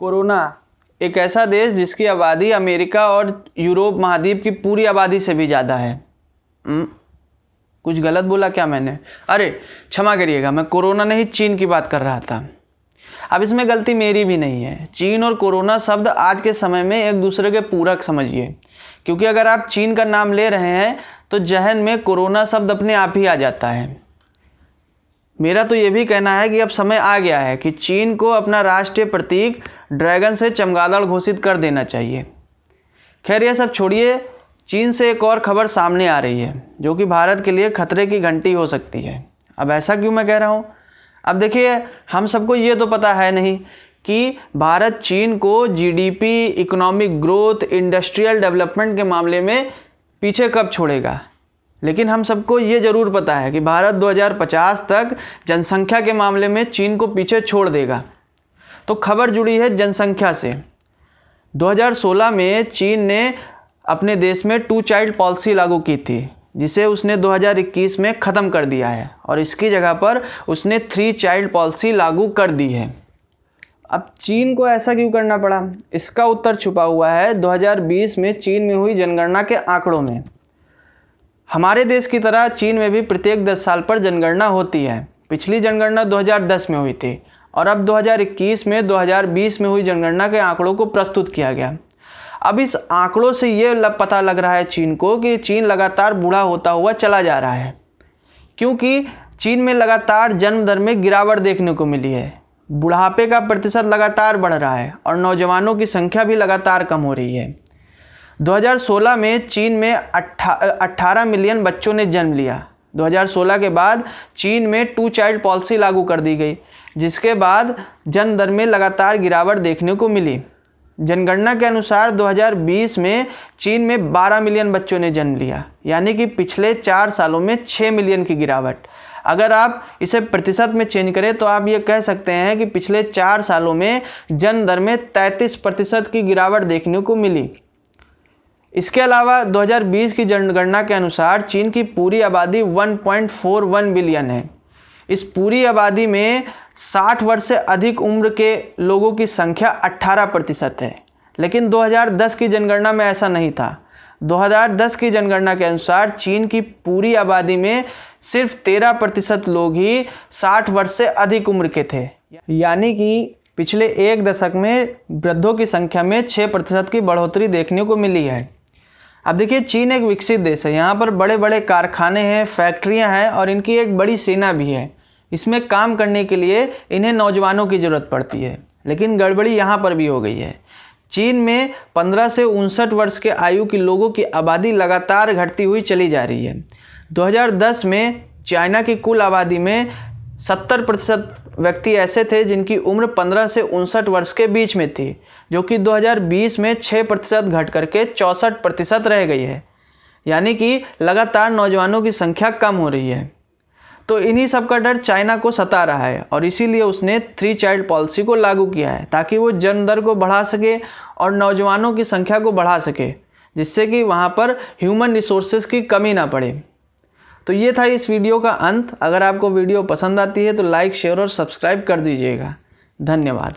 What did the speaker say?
Corona एक ऐसा देश जिसकी आबादी अमेरिका और यूरोप महाद्वीप की पूरी आबादी से भी ज़्यादा है। कुछ गलत बोला क्या मैंने? अरे क्षमा करिएगा, मैं कोरोना नहीं चीन की बात कर रहा था। अब इसमें गलती मेरी भी नहीं है। चीन और कोरोना शब्द आज के समय में एक दूसरे के पूरक समझिए, क्योंकि अगर आप चीन का नाम ले रहे हैं तो जहन में कोरोना शब्द अपने आप ही आ जाता है। मेरा तो ये भी कहना है कि अब समय आ गया है कि चीन को अपना राष्ट्रीय प्रतीक ड्रैगन से चमगादड़ घोषित कर देना चाहिए। खैर ये सब छोड़िए, चीन से एक और खबर सामने आ रही है जो कि भारत के लिए खतरे की घंटी हो सकती है। अब ऐसा क्यों मैं कह रहा हूँ? अब देखिए, हम सबको ये तो पता है नहीं कि भारत चीन को GDP, economic growth, industrial development के मामले में पीछे कब छोड़ेगा। लेकिन हम सबको ये ज़रूर पता है कि भारत 2050 तक जनसंख्या के मामले में चीन को पीछे छोड़ देगा। तो खबर जुड़ी है जनसंख्या से। 2016 में चीन ने अपने देश में 2 चाइल्ड पॉलिसी लागू की थी, जिसे उसने 2021 में ख़त्म कर दिया है और इसकी जगह पर उसने 3 चाइल्ड पॉलिसी लागू कर दी है। अब चीन को ऐसा क्यों करना पड़ा? इसका उत्तर छुपा हुआ है 2020 में चीन में हुई जनगणना के आंकड़ों में। हमारे देश की तरह चीन में भी प्रत्येक 10 साल पर जनगणना होती है। पिछली जनगणना 2010 में हुई थी और अब 2021 में 2020 में हुई जनगणना के आंकड़ों को प्रस्तुत किया गया। अब इस आंकड़ों से ये पता लग रहा है चीन को कि चीन लगातार बूढ़ा होता हुआ चला जा रहा है, क्योंकि चीन में लगातार जन्म दर में गिरावट देखने को मिली है। बुढ़ापे का प्रतिशत लगातार बढ़ रहा है और नौजवानों की संख्या भी लगातार कम हो रही है। 2016 में चीन में 18 मिलियन बच्चों ने जन्म लिया। 2016 के बाद चीन में 2 चाइल्ड पॉलिसी लागू कर दी गई, जिसके बाद जन्म दर में लगातार गिरावट देखने को मिली। जनगणना के अनुसार 2020 में चीन में 12 मिलियन बच्चों ने जन्म लिया, यानी कि पिछले 4 सालों में 6 मिलियन की गिरावट। अगर आप इसे प्रतिशत में चेंज करें तो आप ये कह सकते हैं कि पिछले 4 सालों में जन्म दर में 33% की गिरावट देखने को मिली। इसके अलावा 2020 की जनगणना के अनुसार चीन की पूरी आबादी 1.41 बिलियन है। इस पूरी आबादी में 60 वर्ष से अधिक उम्र के लोगों की संख्या 18% है, लेकिन 2010 की जनगणना में ऐसा नहीं था। 2010 की जनगणना के अनुसार चीन की पूरी आबादी में सिर्फ 13% लोग ही 60 वर्ष से अधिक उम्र के थे, यानी कि पिछले 1 दशक में वृद्धों की संख्या में 6% की बढ़ोतरी देखने को मिली है। अब देखिए, चीन एक विकसित देश है। यहाँ पर बड़े बड़े कारखाने हैं, फैक्ट्रियाँ हैं और इनकी एक बड़ी सेना भी है। इसमें काम करने के लिए इन्हें नौजवानों की ज़रूरत पड़ती है, लेकिन गड़बड़ी यहाँ पर भी हो गई है। चीन में 15 से 59 वर्ष के आयु के लोगों की आबादी लगातार घटती हुई चली जा रही है। 2010 में चाइना की कुल आबादी में 70% व्यक्ति ऐसे थे जिनकी उम्र 15 से 59 वर्ष के बीच में थी, जो कि 2020 में 6% घट करके 64% रह गई है, यानी कि लगातार नौजवानों की संख्या कम हो रही है। तो इन्हीं सब का डर चाइना को सता रहा है और इसीलिए उसने 3 चाइल्ड पॉलिसी को लागू किया है, ताकि वो जन्म दर को बढ़ा सके और नौजवानों की संख्या को बढ़ा सके, जिससे कि वहाँ पर ह्यूमन रिसोर्सेज की कमी ना पड़े। तो ये था इस वीडियो का अंत। अगर आपको वीडियो पसंद आती है तो लाइक, शेयर और सब्सक्राइब कर दीजिएगा। धन्यवाद।